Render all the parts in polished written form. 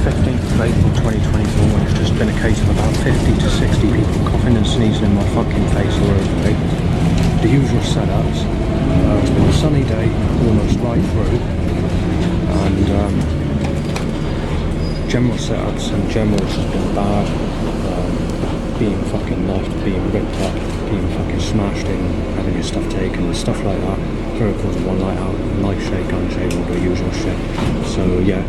15th of April 2024 and it's just been a case of about 50 to 60 people coughing and sneezing in my fucking face all over me. The usual setups. It's been a sunny day almost right through, and general setups and general has just been bad. Being fucking knifed, being ripped up, being fucking smashed in, having your stuff taken, stuff like that. Verticals, one light out, knife shake, gun shake, all the usual shit. So yeah,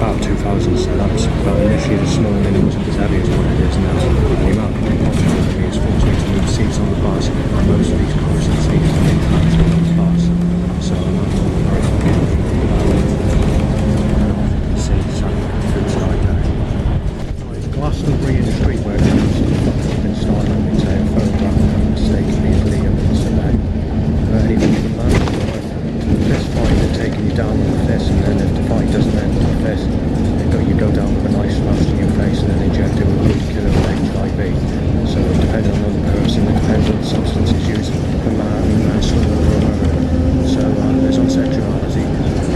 about 2,000 setups, but initially this morning it wasn't as heavy as what it is now. The amount of people watching me has forced me to move seats on the bus, and most of these cars and seats are impacted on the bus. So I'm not very fucking seats and food side there. Glastonbury in the street where it's been starting with a photograph and mistakenly Liam and Select. Anything from that, fist fight and taking you down with a fist, and then if the fight doesn't end with a fist, you go down with a knife smashed in your face and then inject it with a killer of HIV. So depending on the person, it depends on the substances used for manslaughter or murder. So there's on sexuality.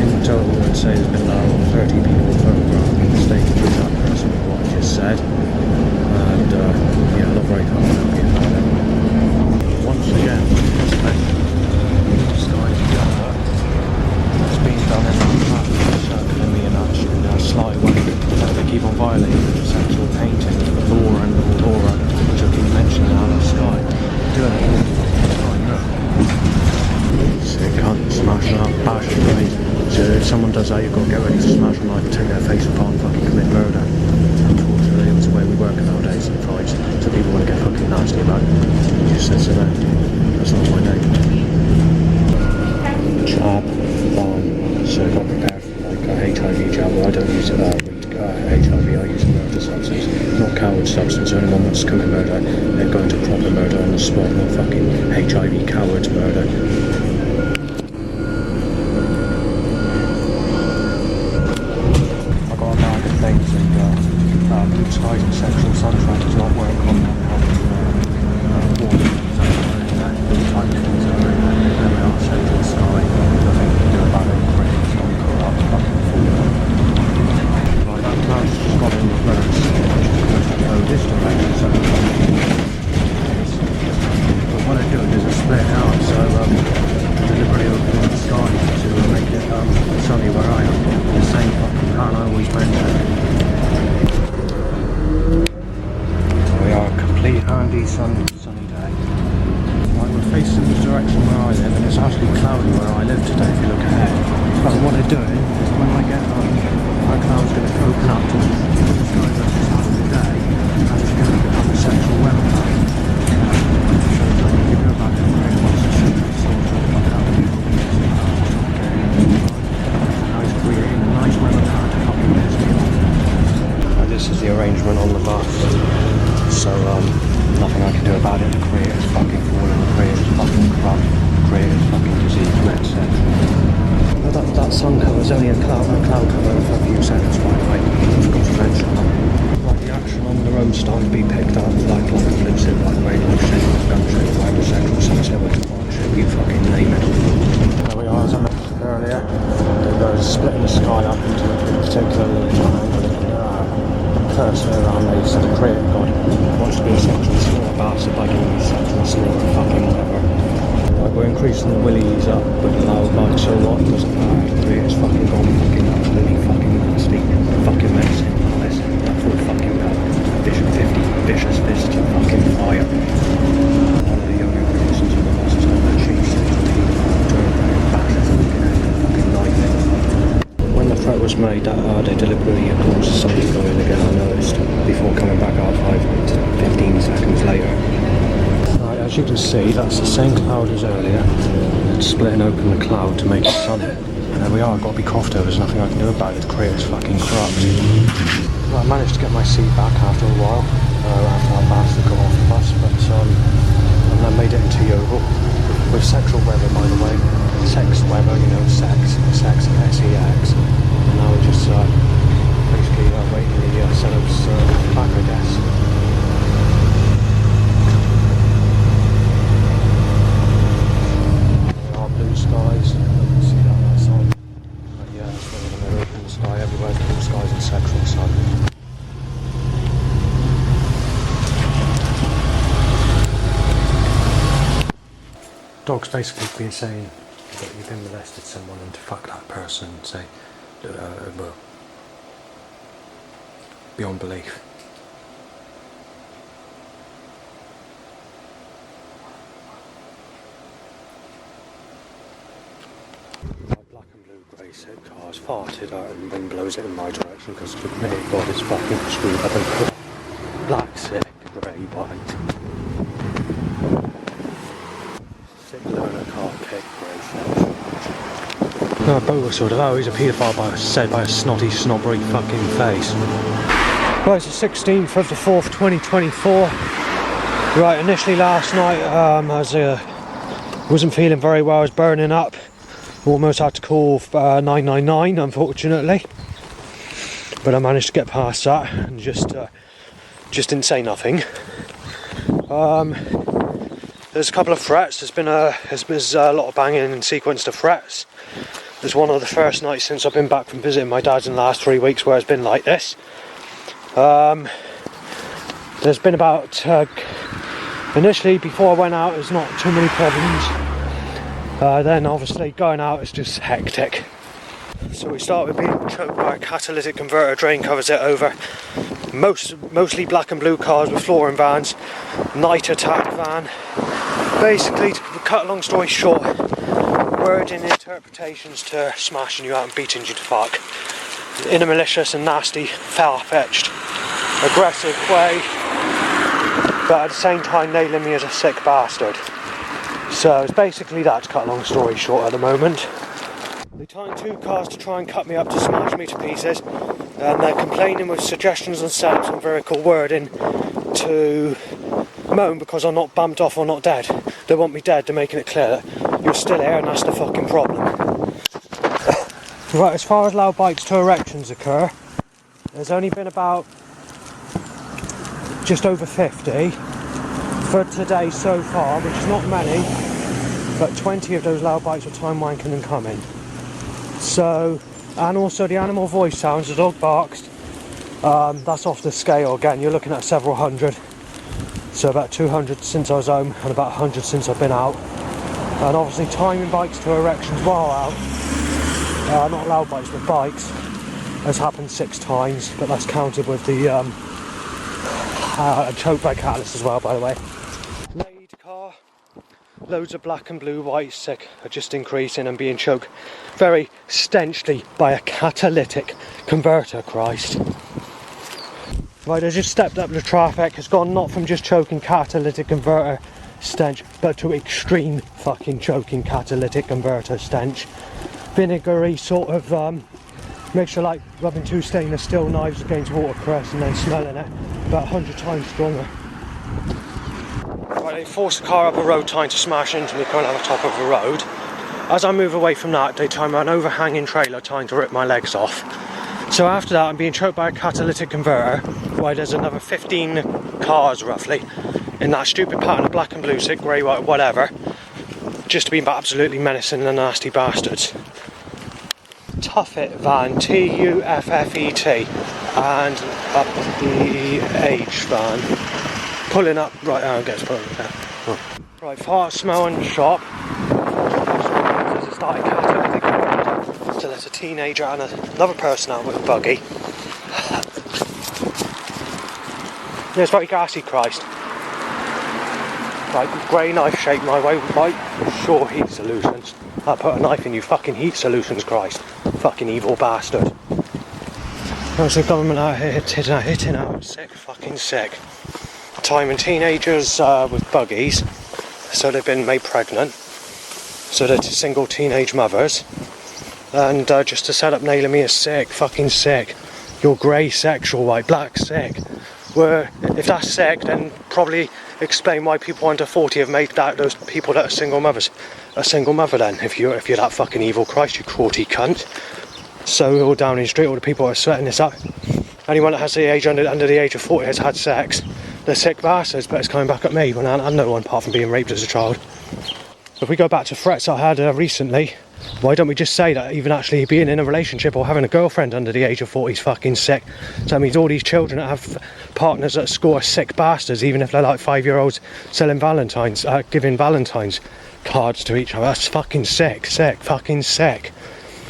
In total, I'd say there's been now 30 people photographed and mistaken with that person for what I just said. And yeah, not very happy about it. Once again, it's been done in that circling me in that sly way. They keep on violating the sexual painting, the law and the Laura, which I keep mentioning out of the sky. Doing it all the time, look. Sick cunt, smashing up, bashing me. So if someone does that, you've got to get ready to smash a knife, turn their face apart and fucking commit murder. Unfortunately, it's the way we work nowadays in fights, so people want to get fucking nasty about it. You just said so there. That's not my name. Jab, bomb, so I got prepared for like a HIV jab. Well, I don't use HIV, I use a murder substance, not coward substance. Anyone wants to commit murder, they're going to proper murder on the spot, not fucking HIV coward murder. I got a bag of things and blue skies and sexual sunshine does not work on water. Type things over there. There we are, sexual sky. Nothing to do about it. It's not corrupt, fucking fool. Right, that cloud's just got in reverse. So this direction, so but what I do is I split it out, so deliberately opening the sky to make it sunny where I am. The same fucking pattern I always mention. We are a complete handy sunny day. Right, we're facing the direction where I live, and it's actually cloudy where I live today if you look ahead. But what they're doing is when I get home, that cloud's going to open up to the sky that's just out of the day, and it's going to become a central weather pattern. So if you go back and bring lots of central sort of fuck out of people, now it's creating a nice weather pattern to fucking piss me off. This is the arrangement on the bus. So nothing I can do about it. The creator's fucking fallen, the creator's fucking corrupt, the creator's fucking disease, etc. That sun cover is only a cloud cover for a few seconds, by the way. I forgot to mention that. Like the action on the road starting to be picked up, like explosive, by the way, like shit, gun shit, fiber sexual, sunset, shit, you fucking name it. There we are, as I mentioned earlier. They're splitting the sky up into a particular first around they said a creator god wants to be a sexual slaughter bastard by doing these sexual slaughter fucking whatever. Like we're increasing the willies up with the loud light, so what? It doesn't matter. The creator's fucking gone fucking absolutely fucking nasty, fucking menacing, listen, that full fucking belt, Vision 50, vicious fist, fucking fire. One of the younger persons on the bus has got that cheap sexual people doing bashes fucking lightning. When the threat was made, they deliberately caused something going again, I noticed, before coming back out 5 to 15 seconds later. Right, as you can see, that's the same cloud as earlier. It's splitting open the cloud to make it sunny. And there we are, I've got to be coughed over, there's nothing I can do about it, the creator's fucking corrupt. Well, I managed to get my seat back after a while, after I managed to go off the bus, but and I made it into Yeovil, with sexual weather, by the way. Sex weather, you know, sex, S-E-X. And now we're just basically waiting the setups back, I guess. There are blue skies, you can see that outside. But yeah, it's really the mirror in the sky everywhere. Blue skies and sexual sun. Dog's basically been saying that you've been molested someone and to fuck that person and say, well, beyond belief. Black and blue grey set cars farted out and wind blows it in my direction because the minute God is fucking screwed up and black, sick, grey, white. Sick learner car kick, grey set. No, Bo was sort of, oh, he's a paedophile said by a snotty, snobbery fucking face. Right, it's the 16th of the 4th, 2024. Right, initially last night, I wasn't feeling very well, I was burning up. Almost had to call 999, unfortunately. But I managed to get past that and just didn't say nothing. There's a couple of threats, there's been a lot of banging in sequence to threats. There's one of the first nights since I've been back from visiting my dad's in the last 3 weeks where it's been like this. There's been about, initially before I went out there's not too many problems, then obviously going out is just hectic. So we start with being choked by a catalytic converter, drain covers it over, mostly black and blue cars with flooring vans, night attack van. Basically, to cut a long story short, wording interpretations to smashing you out and beating you to fuck in a malicious and nasty, far-fetched, aggressive way, but at the same time nailing me as a sick bastard. So it's basically that, to cut a long story short at the moment. They timed 2 cars to try and cut me up to smash me to pieces, and they're complaining with suggestions and setups and very cool wording to moan because I'm not bumped off or not dead. They want me dead, they're making it clear that you're still here and that's the fucking problem. Right, as far as loud bites to erections occur, there's only been about just over 50 for today so far, which is not many, but 20 of those loud bites were time wanking and coming. So, and also the animal voice sounds, the dog barks, that's off the scale again, you're looking at several hundred. So about 200 since I was home and about 100 since I've been out. And obviously timing bikes to erections while out, not loud bikes but bikes, has happened 6 times, but that's counted with the choke by catalyst as well, by the way. Lead car, loads of black and blue, white, sick are just increasing and being choked very stenchly by a catalytic converter, Christ. Right, I just stepped up the traffic, it's gone not from just choking catalytic converter stench, but to extreme fucking choking catalytic converter stench. Vinegary sort of mixture, like rubbing 2 stainless steel knives against watercress and then smelling it, about 100 times stronger. Right, they forced the car up a road trying to smash into me coming out the top of the road. As I move away from that, they time an overhanging trailer trying to rip my legs off. So after that, I'm being choked by a catalytic converter, while there's another 15 cars roughly in that stupid pattern of black and blue, sick, grey, white, whatever, just being absolutely menacing and nasty bastards. Tuffet van, Tuffet, and up the H van, pulling up, right, I guess pulling up there. Oh. Right, fart smell in the shop. It started catalytic converter, so there's a teenager and another person out with a buggy. Yeah, it's very gassy, Christ. Right, grey knife shaped my way with my sure heat solutions. I put a knife in you, fucking heat solutions, Christ. Fucking evil bastard. There's the government out here hitting out, sick, fucking sick. Timing teenagers with buggies, so they've been made pregnant. So they're single teenage mothers. And just to set up nailing me as sick, fucking sick. You're grey sexual, white, black sick. Where if that's sick, then probably explain why people under 40 have made that those people that are single mothers a single mother then, if you're that fucking evil, Christ, you cruelty cunt. So all down in the street, all the people are sweating this up. Anyone that has the age under the age of 40 has had sex, they're sick bastards, but it's coming back at me when I had no one apart from being raped as a child. If we go back to threats I had recently, Why don't we just say that even actually being in a relationship or having a girlfriend under the age of 40 is fucking sick? So that means all these children that have partners at school are sick bastards, even if they're like 5-year-olds selling giving Valentine's cards to each other. That's fucking sick, fucking sick.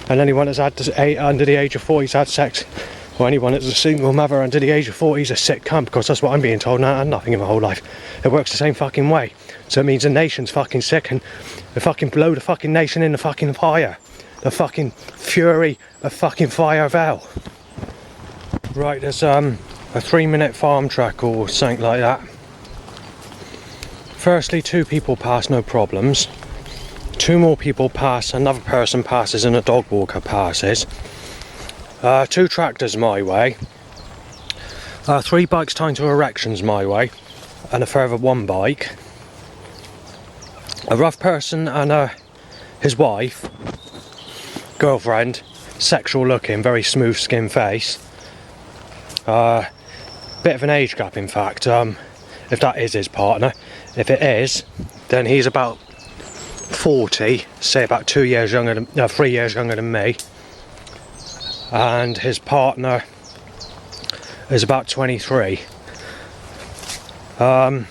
And anyone that's under the age of 40 has had sex, or anyone that's a single mother under the age of 40 is a sick cunt, because that's what I'm being told now. I had nothing in my whole life. It works the same fucking way. So it means the nation's fucking sick, and they fucking blow the fucking nation in the fucking fire. The fucking fury of fucking fire of hell. Right, there's a 3-minute farm track or something like that. Firstly, 2 people pass, no problems. 2 more people pass, another person passes, and a dog walker passes. 2 tractors my way. 3 bikes tying to erections my way, and a further 1 bike. A rough person and his wife, girlfriend, sexual looking, very smooth skin face. Bit of an age gap, in fact, if that is his partner. If it is, then he's about 40, say about 3 years younger than me. And his partner is about 23. Well,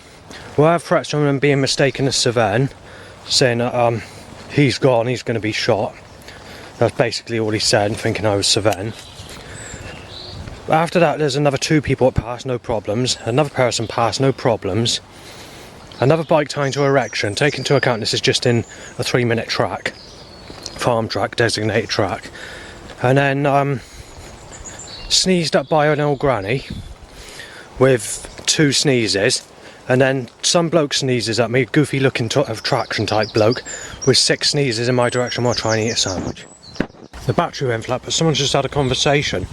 I have threats from him being mistaken as Sven, saying that he's gone, he's going to be shot. That's basically all he said, thinking I was Sven. After that, there's another 2 people that pass, no problems. Another person passed, no problems. Another bike tying to erection. Take into account this is just in a 3-minute track, farm track, designated track. And then sneezed up by an old granny with 2 sneezes. And then some bloke sneezes at me, goofy looking traction type bloke, with 6 sneezes in my direction while trying to eat a sandwich. The battery went flat, but someone just had a conversation.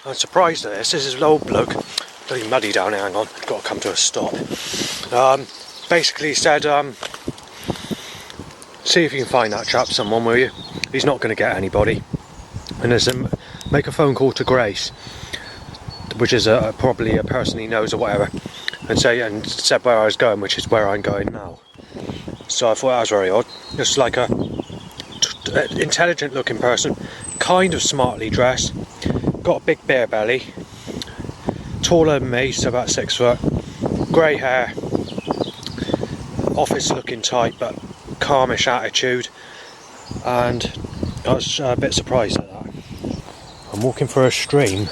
I'm surprised at this. This is an old bloke. Bloody muddy down here, hang on. Got to come to a stop. Basically said, see if you can find that chap, someone, will you? He's not going to get anybody. And there's make a phone call to Grace, which is probably a person he knows or whatever, and said where I was going, which is where I'm going now. So I thought that was very odd. Just like a intelligent looking person, kind of smartly dressed, got a big beer belly, taller than me, so about 6 foot, grey hair, office looking type but calmish attitude, and I was a bit surprised at that. I'm walking through a stream,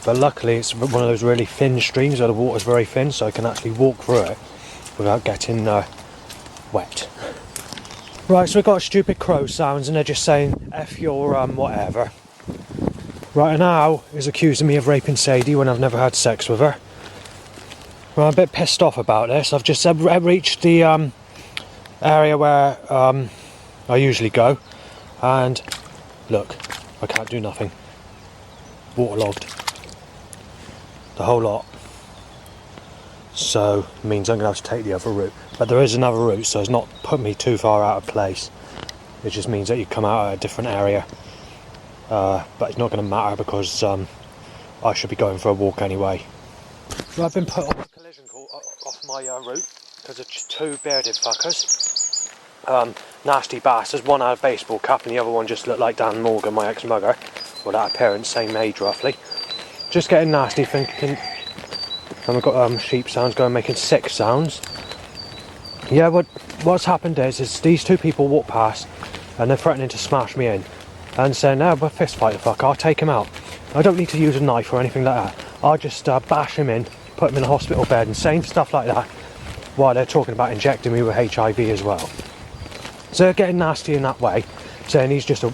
but luckily it's one of those really thin streams where the water's very thin, so I can actually walk through it without getting wet. Right, so we've got stupid crow sounds, and they're just saying F your whatever. Right, and Al is accusing me of raping Sadie when I've never had sex with her. Well, I'm a bit pissed off about this. I've just reached the area where I usually go, and look, I can't do nothing. Waterlogged. The whole lot. So, it means I'm going to have to take the other route. But there is another route, so it's not put me too far out of place. It just means that you come out at a different area. But it's not going to matter because I should be going for a walk anyway. So I've been put on a collision course off my route because of 2 bearded fuckers. Nasty bastards. One had a baseball cap and the other one just looked like Dan Morgan, my ex-mugger. Well, that appearance, same age roughly. Just getting nasty, thinking. And I've got sheep sounds going, making 6 sounds. Yeah, what's happened is these 2 people walk past and they're threatening to smash me in. And saying, no, we'll fist fight the fuck, I'll take him out. I don't need to use a knife or anything like that. I'll just bash him in, put him in a hospital bed, and saying stuff like that while they're talking about injecting me with HIV as well. So they're getting nasty in that way, saying he's just a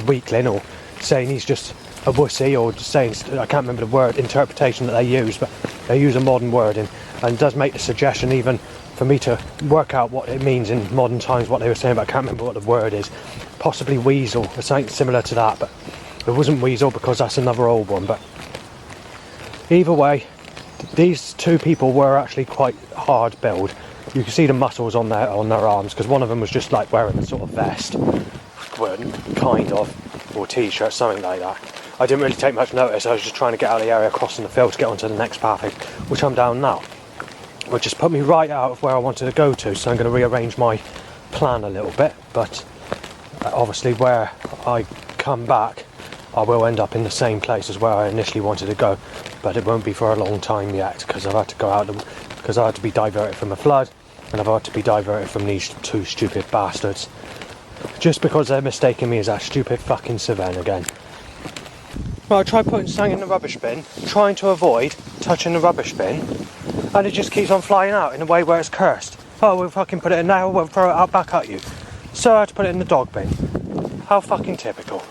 weakling, or saying he's just a wussy, or just saying, I can't remember the word interpretation that they use, but they use a modern wording, and it does make the suggestion even for me to work out what it means in modern times, what they were saying, but I can't remember what the word is. Possibly weasel, or something similar to that, but it wasn't weasel because that's another old one. But either way, these 2 people were actually quite hard build. You can see the muscles on their arms, because one of them was just like wearing a sort of vest, well, kind of, or t-shirt, something like that. I didn't really take much notice. I was just trying to get out of the area, crossing the field to get onto the next path, which I'm down now, which just put me right out of where I wanted to go to. So I'm going to rearrange my plan a little bit, but Obviously where I come back, I will end up in the same place as where I initially wanted to go, but it won't be for a long time yet, because I've had to go out, because I had to be diverted from a flood, and I've had to be diverted from these two stupid bastards, just because they're mistaking me as that stupid fucking Savannah again. Well, I tried putting something in the rubbish bin, trying to avoid touching the rubbish bin, and it just keeps on flying out in a way where it's cursed. Oh, we'll fucking put it in now, we'll throw it out back at you. So I had to put it in the dog bin. How fucking typical.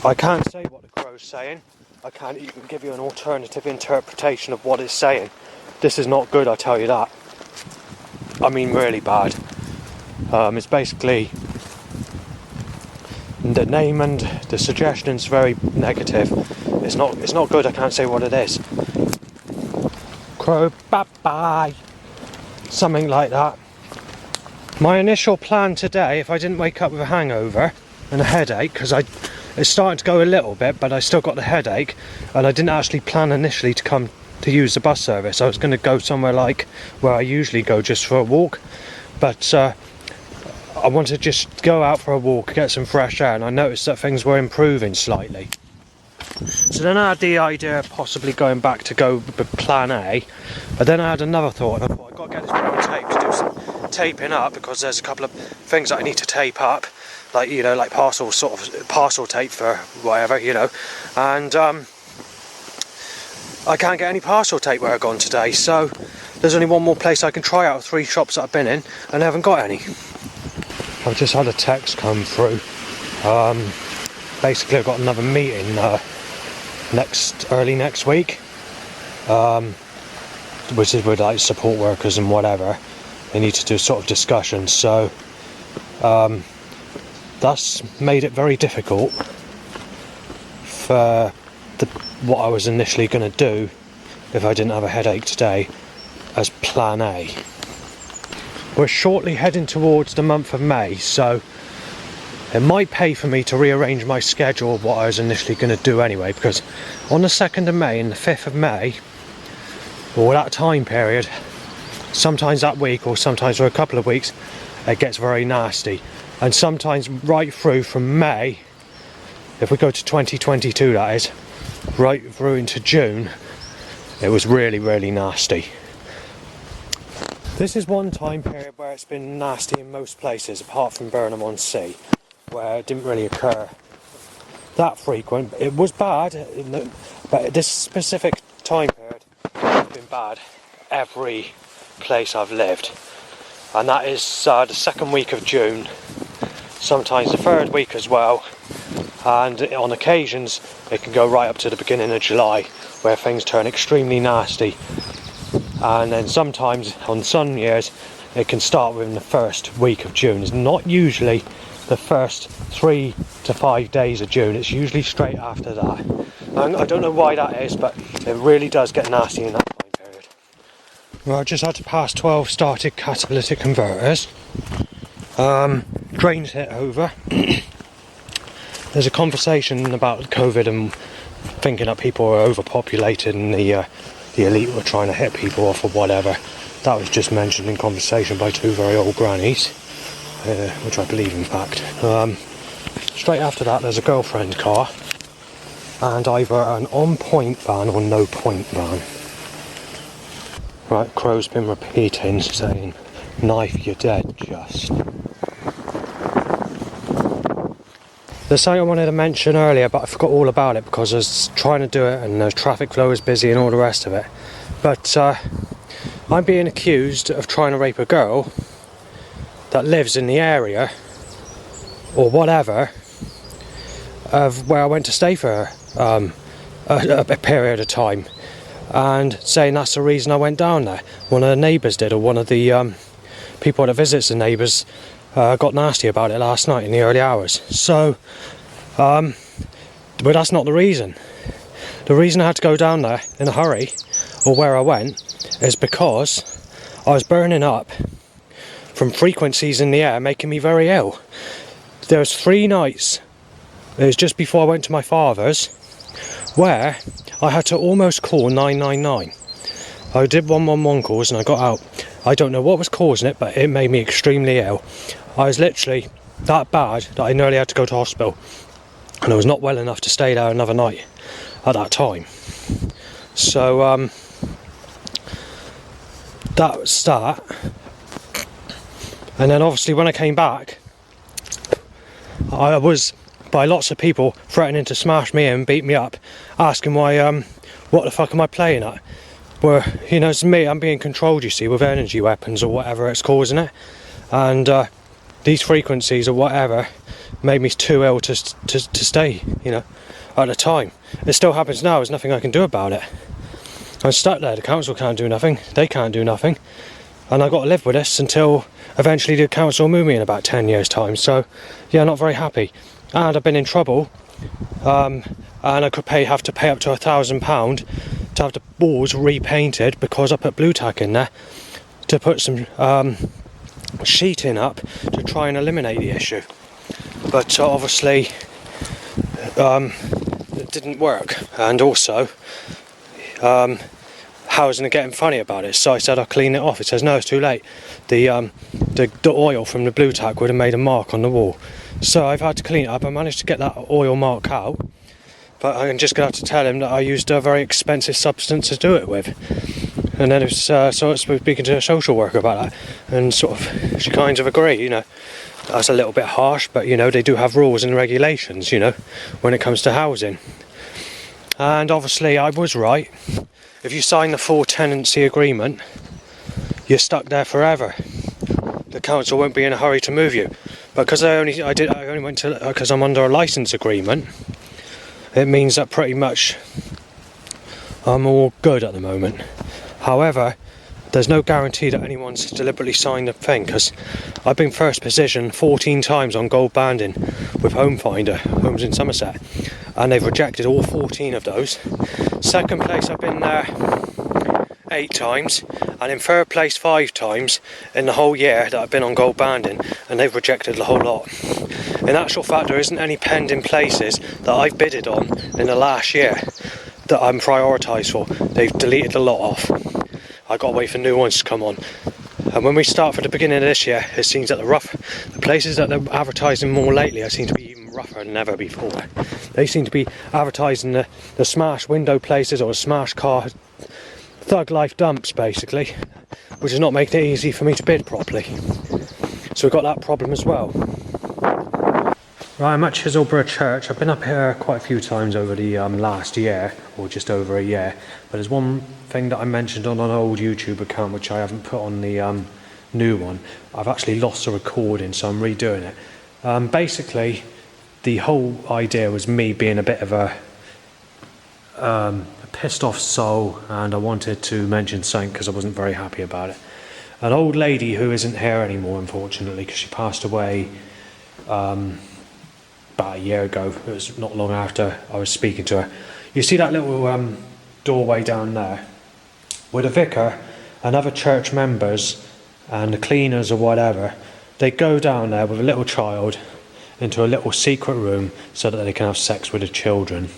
I can't say what the crow's saying. I can't even give you an alternative interpretation of what it's saying. This is not good, I tell you that. I mean really bad. It's basically... the name and the suggestion's very negative. It's not good, I can't say what it is. Crow, bye-bye. Something like that. My initial plan today, if I didn't wake up with a hangover and a headache, because it's starting to go a little bit, but I still got the headache, and I didn't actually plan initially to come to use the bus service. I was going to go somewhere like where I usually go just for a walk, but I wanted to just go out for a walk, get some fresh air, and I noticed that things were improving slightly. So then I had the idea of possibly going back to go with plan A, but then I had another thought, and I thought I've got to get this bit of tape to do some taping up, because there's a couple of things that I need to tape up, like, you know, like parcel tape for whatever, you know, and I can't get any parcel tape where I've gone today, so there's only one more place I can try out of 3 shops that I've been in, and I haven't got any. I've just had a text come through. Basically I've got another meeting early next week, which is with like support workers and whatever. They need to do sort of discussions, so that's made it very difficult for what I was initially going to do if I didn't have a headache today as plan A. We're shortly heading towards the month of May, so it might pay for me to rearrange my schedule of what I was initially going to do anyway, because on the 2nd of May and the 5th of May, or that time period, sometimes that week or sometimes for a couple of weeks, it gets very nasty. And sometimes right through from May, if we go to 2022 that is, right through into June, it was really, really nasty. This is one time period where it's been nasty in most places, apart from Burnham-on-Sea, where it didn't really occur that frequent. It was bad, but this specific time period has been bad every place I've lived. And that is the 2nd week of June, sometimes the 3rd week as well, and on occasions it can go right up to the beginning of July, where things turn extremely nasty. And then sometimes on some years it can start within the 1st week of June. It's not usually the first 3 to 5 days of June, it's usually straight after that. And I don't know why that is, but it really does get nasty in that time period. Well, I just had to pass 12 started catalytic converters. Drains hit over. There's a conversation about COVID and thinking that people are overpopulated and the elite were trying to hit people off or whatever. That was just mentioned in conversation by 2 very old grannies, which I believe in fact. Straight after that there's a girlfriend car, and either an on-point ban or no point ban. Right, Crow's been repeating, saying, "Knife, you're dead, just." There's something I wanted to mention earlier, but I forgot all about it because I was trying to do it and the traffic flow was busy and all the rest of it. But I'm being accused of trying to rape a girl that lives in the area, or whatever, of where I went to stay for a period of time, and saying that's the reason I went down there. One of the neighbours did, or one of the people that visits the neighbours got nasty about it last night in the early hours. So, but that's not the reason. The reason I had to go down there in a hurry, or where I went, is because I was burning up from frequencies in the air, making me very ill. There was 3 nights, it was just before I went to my father's, where I had to almost call 999. I did 111 calls and I got out. I don't know what was causing it, but it made me extremely ill. I was literally that bad that I nearly had to go to hospital, and I was not well enough to stay there another night at that time. So that was that. And then obviously when I came back, I was by lots of people threatening to smash me and beat me up, asking why what the fuck am I playing at? Where, you know, it's me, I'm being controlled, you see, with energy weapons or whatever it's causing it. And these frequencies or whatever made me too ill to stay, you know, at the time. It still happens now, there's nothing I can do about it. I'm stuck there, the council can't do nothing, they can't do nothing. And I've got to live with this until eventually the council move me in about 10 years time. So yeah, not very happy. And I've been in trouble, and I could have to pay up to £1,000 to have the walls repainted because I put blue tack in there to put some sheeting up to try and eliminate the issue. But obviously it didn't work, and also housing are getting funny about it, so I said I'll clean it off. It says no, it's too late. The oil from the blue tack would have made a mark on the wall, so I've had to clean it up. I managed to get that oil mark out, but I'm just going to have to tell him that I used a very expensive substance to do it with. And then it's so I was speaking to a social worker about that, and sort of she kind of agreed, you know. That's a little bit harsh, but you know, they do have rules and regulations, you know, when it comes to housing. And obviously I was right. If you sign the full tenancy agreement, you're stuck there forever. The council won't be in a hurry to move you. But because I only went to, because I'm under a license agreement, it means that pretty much I'm all good at the moment. However, there's no guarantee that anyone's deliberately signed the thing, because I've been first position 14 times on gold banding with Home Finder, homes in Somerset, and they've rejected all 14 of those. Second place I've been there 8 times, and in third place 5 times in the whole year that I've been on gold banding, and they've rejected the whole lot. In actual fact, there isn't any pending places that I've bidded on in the last year that I'm prioritised for. They've deleted the lot off. I've got to wait for new ones to come on. And when we start for the beginning of this year, it seems that the places that they're advertising more lately, seem to be even rougher than ever before. They seem to be advertising the smash window places or the smash car, thug life dumps basically, which is not making it easy for me to bid properly. So we've got that problem as well. Right, I'm at Chiselborough Church. I've been up here quite a few times over the last year, or just over a year. But there's one thing that I mentioned on an old YouTube account which I haven't put on the new one. I've actually lost the recording, so I'm redoing it. Basically, the whole idea was me being a bit of a pissed off soul, and I wanted to mention something because I wasn't very happy about it. An old lady who isn't here anymore, unfortunately, because she passed away about a year ago. It was not long after I was speaking to her. You see that little doorway down there? With the vicar and other church members and the cleaners or whatever, they go down there with a little child into a little secret room so that they can have sex with the children.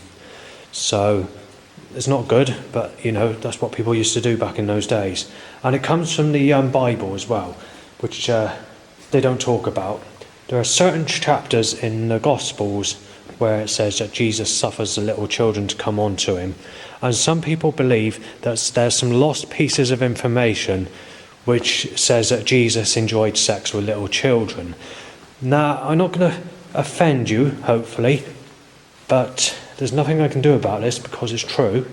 So it's not good, but you know, that's what people used to do back in those days. And it comes from the Bible as well, which they don't talk about. There are certain chapters in the Gospels where it says that Jesus suffers the little children to come onto him. And some people believe that there's some lost pieces of information which says that Jesus enjoyed sex with little children. Now, I'm not going to offend you, hopefully, but there's nothing I can do about this because it's true.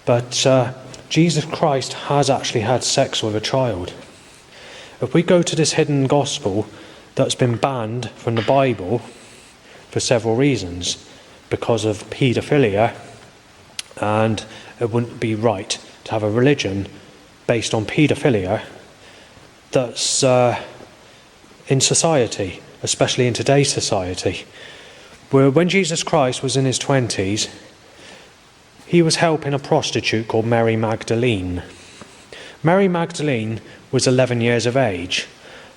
But Jesus Christ has actually had sex with a child. If we go to this hidden gospel that's been banned from the Bible for several reasons, because of paedophilia, and it wouldn't be right to have a religion based on paedophilia that's in society, especially in today's society, where when Jesus Christ was in his 20s, he was helping a prostitute called Mary Magdalene. Mary Magdalene was 11 years of age.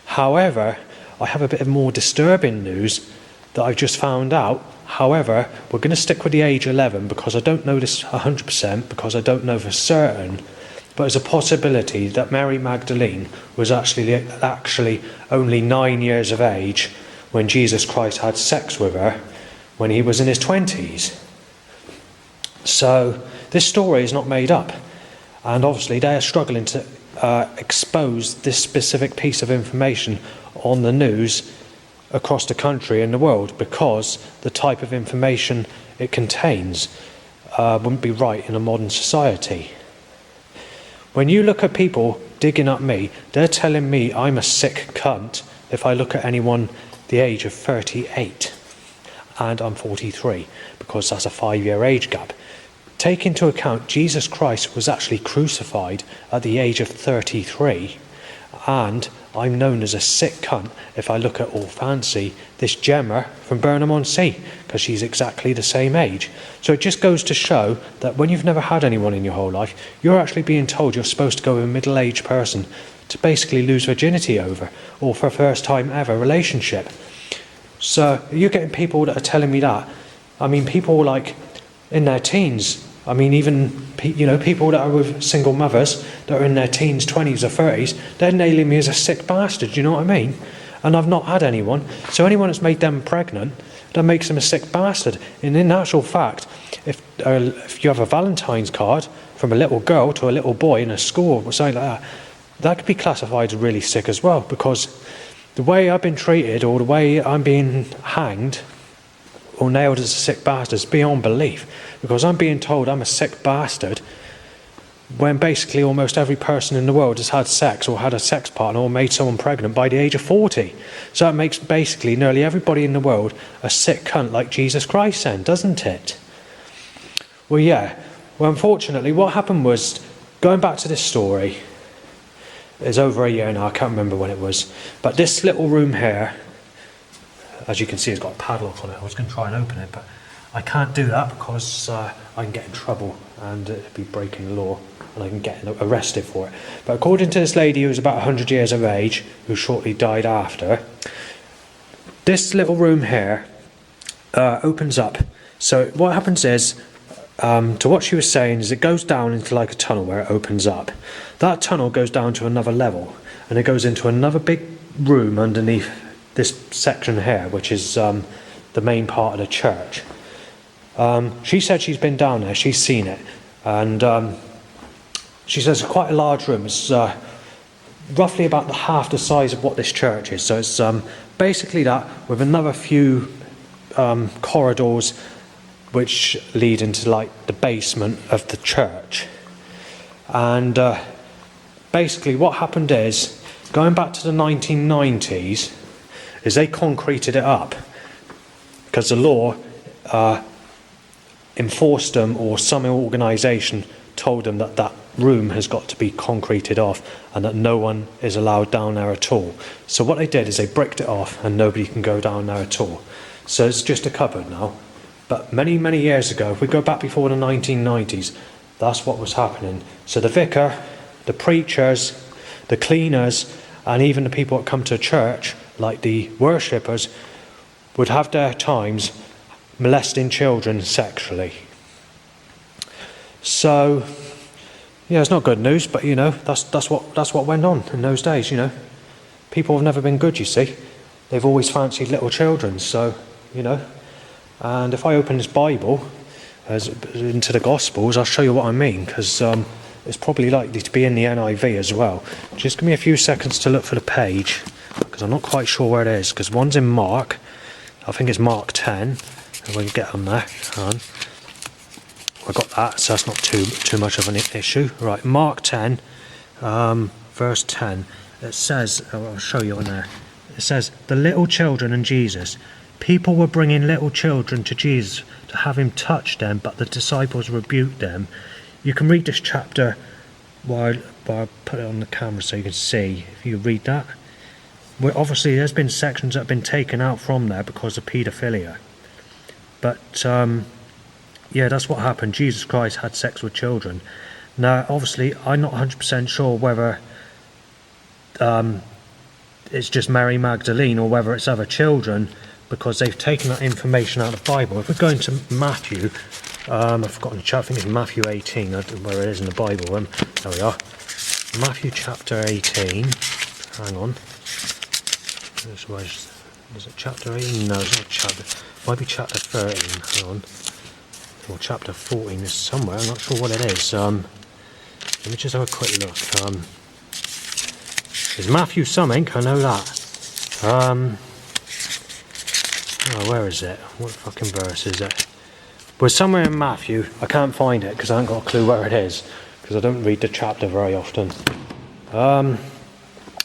However, I have a bit of more disturbing news that I've just found out. However, we're going to stick with the age 11 because I don't know this 100%, because I don't know for certain but there's a possibility that Mary Magdalene was actually only 9 years of age when Jesus Christ had sex with her when he was in his 20s. So this story is not made up, and obviously they are struggling to expose this specific piece of information on the news across the country and the world, because the type of information it contains wouldn't be right in a modern society. When you look at people digging up me, they're telling me I'm a sick cunt if I look at anyone the age of 38 and I'm 43, because that's a 5-year age gap. Take into account Jesus Christ was actually crucified at the age of 33, and I'm known as a sick cunt if I look at all fancy this Gemma from Burnham-on-Sea, because she's exactly the same age. So it just goes to show that when you've never had anyone in your whole life, you're actually being told you're supposed to go with a middle-aged person to basically lose virginity over, or for a first time ever relationship. So you're getting people that are telling me that. I mean, people like in their teens. I mean, even people that are with single mothers that are in their teens, 20s or 30s, they're nailing me as a sick bastard, do you know what I mean? And I've not had anyone. So anyone that's made them pregnant, that makes them a sick bastard. And in actual fact, if you have a Valentine's card from a little girl to a little boy in a school or something like that, that could be classified as really sick as well, because the way I've been treated, or the way I'm being hanged or nailed as a sick bastard, is beyond belief. Because I'm being told I'm a sick bastard when basically almost every person in the world has had sex or had a sex partner or made someone pregnant by the age of 40. So it makes basically nearly everybody in the world a sick cunt like Jesus Christ then, doesn't it? Well, yeah. Well, unfortunately, what happened was, going back to this story, it's over a year now, I can't remember when it was, but this little room here, as you can see, has got a padlock on it. I was going to try and open it, but I can't do that because I can get in trouble and it'd be breaking the law and I can get arrested for it. But according to this lady who was about 100 years of age, who shortly died after, this little room here opens up. So what happens is, to what she was saying, is it goes down into like a tunnel where it opens up. That tunnel goes down to another level and it goes into another big room underneath this section here, which is the main part of the church. She said she's been down there, she's seen it, and she says it's quite a large room. It's roughly about half the size of what this church is. So it's basically that, with another few corridors which lead into like the basement of the church. And basically what happened is, going back to the 1990s, is they concreted it up because the law enforced them, or some organisation told them that that room has got to be concreted off and that no one is allowed down there at all. So what they did is they bricked it off and nobody can go down there at all. So it's just a cupboard now. But many, many years ago, if we go back before the 1990s, that's what was happening. So the vicar, the preachers, the cleaners, and even the people that come to church, like the worshippers, would have their times molesting children sexually. So, yeah, it's not good news, but that's what went on in those days. People have never been good. You see, they've always fancied little children. So, and if I open this Bible into the Gospels, I'll show you what I mean, because it's probably likely to be in the NIV as well. Just give me a few seconds to look for the page, because I'm not quite sure where it is. Because one's in Mark, I think it's Mark 10. And we can get on there. I got that, so that's not too much of an issue. Right, Mark 10, verse 10. It says, I'll show you on there. It says, the little children and Jesus. People were bringing little children to Jesus to have him touch them, but the disciples rebuked them. You can read this chapter while I put it on the camera so you can see. If you read that. Well, obviously, there's been sections that have been taken out from there because of paedophilia. But, yeah, that's what happened. Jesus Christ had sex with children. Now, obviously, I'm not 100% sure whether it's just Mary Magdalene or whether it's other children, because they've taken that information out of the Bible. If we go into Matthew I've forgotten the chapter. I think it's Matthew 18, where it is in the Bible. There we are. Matthew chapter 18. Hang on. Is it chapter 18? No, it's not chapter. It might be chapter 13. Hang on. Or chapter 14 is somewhere. I'm not sure what it is. Let me just have a quick look. It's Matthew something, I know that. Where is it? What fucking verse is it? Well, somewhere in Matthew. I can't find it because I haven't got a clue where it is, because I don't read the chapter very often.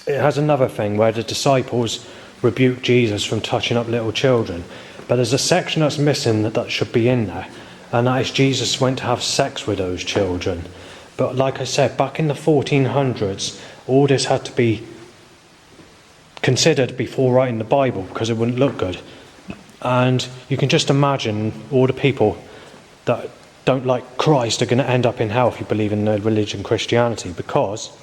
It has another thing where the disciples rebuke Jesus from touching up little children. But there's a section that's missing that should be in there. And that is Jesus went to have sex with those children. But like I said, back in the 1400s, all this had to be considered before writing the Bible, because it wouldn't look good. And you can just imagine all the people that don't like Christ are going to end up in hell if you believe in the religion Christianity. Because,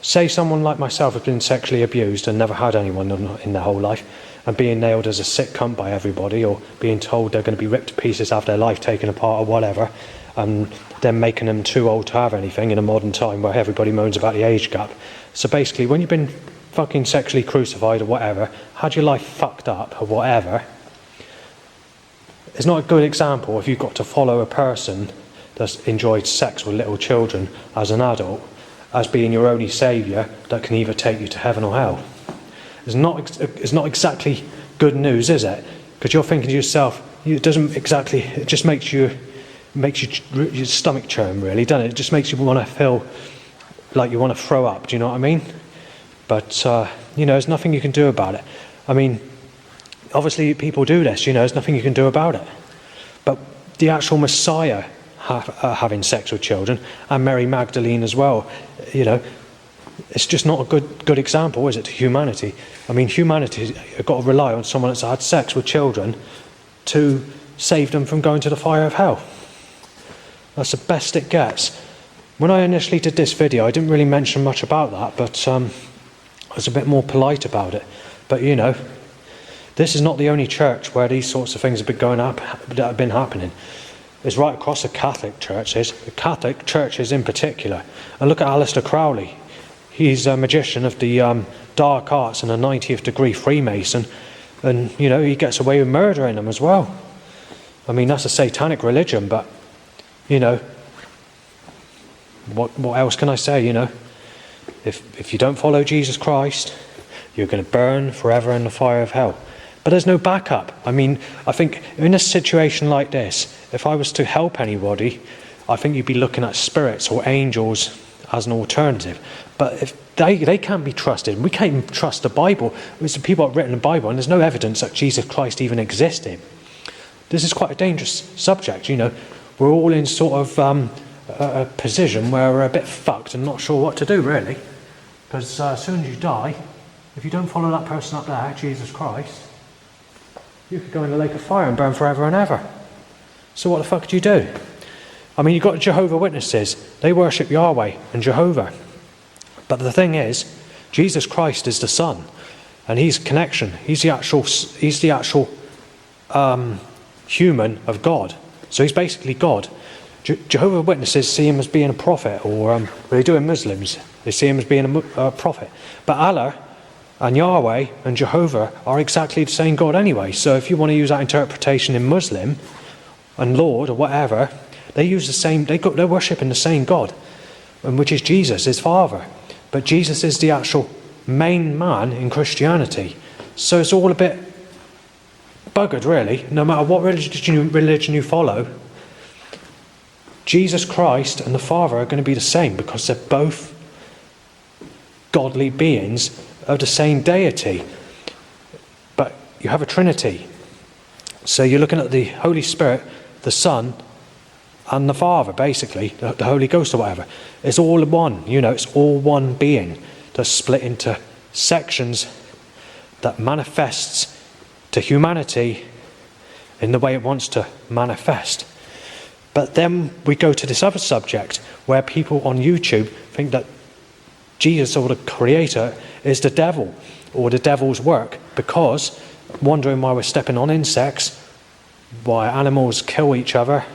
say someone like myself has been sexually abused and never had anyone in their whole life, and being nailed as a sick cunt by everybody, or being told they're going to be ripped to pieces, have their life taken apart or whatever, and then making them too old to have anything in a modern time where everybody moans about the age gap. So basically, when you've been fucking sexually crucified or whatever, had your life fucked up or whatever, it's not a good example if you've got to follow a person that's enjoyed sex with little children as an adult as being your only saviour that can either take you to heaven or hell. It's not exactly good news, is it? Because you're thinking to yourself, it just makes your stomach churn, really, doesn't it? It just makes you want to feel like you want to throw up, do you know what I mean? But, there's nothing you can do about it. I mean, obviously people do this, there's nothing you can do about it. But the actual Messiah having sex with children, and Mary Magdalene as well, it's just not a good example, is it, to humanity? I mean, humanity have got to rely on someone that's had sex with children to save them from going to the fire of hell. That's the best it gets. When I initially did this video, I didn't really mention much about that, but I was a bit more polite about it. But this is not the only church where these sorts of things have been happening. It's right across the Catholic churches in particular. And look at Aleister Crowley. He's a magician of the dark arts and a 90th degree Freemason, and he gets away with murdering them as well. I mean, that's a satanic religion, but what else can I say? If you don't follow Jesus Christ, you're going to burn forever in the fire of hell. But there's no backup. I mean, I think in a situation like this, if I was to help anybody, I think you'd be looking at spirits or angels as an alternative. But if they can't be trusted, we can't even trust the Bible. It's the people that have written the Bible, and there's no evidence that Jesus Christ even existed. This is quite a dangerous subject, We're all in sort of a position where we're a bit fucked and not sure what to do, really. Because as soon as you die, if you don't follow that person up there, Jesus Christ, you could go in the lake of fire and burn forever and ever. So what the fuck do you do? I mean, you've got Jehovah's Witnesses. They worship Yahweh and Jehovah. But the thing is, Jesus Christ is the Son, and he's connection. He's the actual human of God. So he's basically God. Jehovah's Witnesses see him as being a prophet, or they do in Muslims. They see him as being a prophet. But Allah and Yahweh and Jehovah are exactly the same God anyway. So if you want to use that interpretation in Muslim and Lord or whatever, they use the same. They're worshipping the same God, and which is Jesus, his Father. But Jesus is the actual main man in Christianity. So it's all a bit buggered, really. No matter what religion you follow, Jesus Christ and the Father are going to be the same, because they're both godly beings of the same deity. But you have a Trinity. So you're looking at the Holy Spirit, the Son, and the Father, basically, the Holy Ghost or whatever. It's all one, it's all one being that's split into sections that manifests to humanity in the way it wants to manifest. But then we go to this other subject where people on YouTube think that Jesus or the Creator is the devil or the devil's work, because, wondering why we're stepping on insects, why animals kill each other,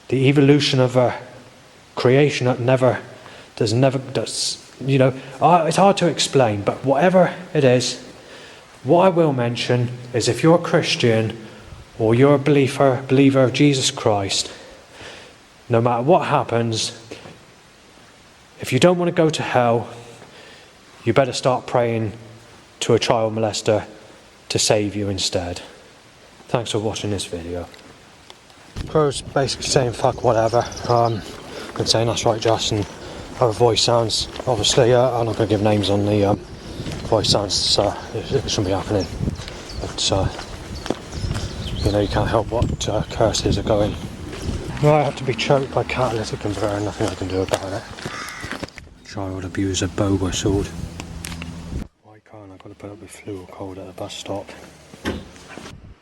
the evolution of a creation that does, you know, it's hard to explain, but whatever it is, what I will mention is if you're a Christian or you're a believer of Jesus Christ, no matter what happens, if you don't want to go to hell, you better start praying to a child molester to save you instead. Thanks for watching this video. Crow's basically saying fuck whatever. I'm saying that's right, Justin. Our voice sounds, obviously, I'm not going to give names on the voice sounds, so it shouldn't be happening. But, you know, you can't help what curses are going. I have to be choked by catalytic converter, nothing I can do about it. Child abuser Bo whistled. Why can't I got to put up with flu or cold at a bus stop?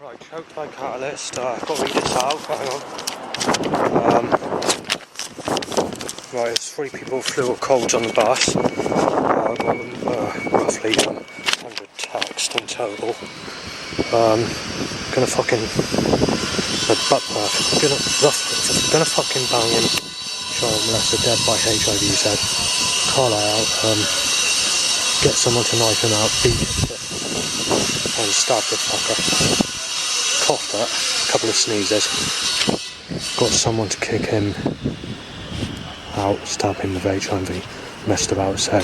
Right, choked by catalyst, I've got to read this out, hang on. Right, there's 3 people with flu or colds on the bus. I've got roughly 100 text in total. Gonna fucking butt puff. Gonna fucking bang him. Child molester dead by HIV, he said. Carlisle, get someone to knife him out, beat him, and stab the fucker. Cough that, a couple of sneezes. Got someone to kick him out, stab him with HIV, messed about, said.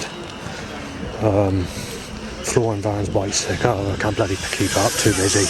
Floor and Van's white sick, oh I can't bloody keep up, too busy.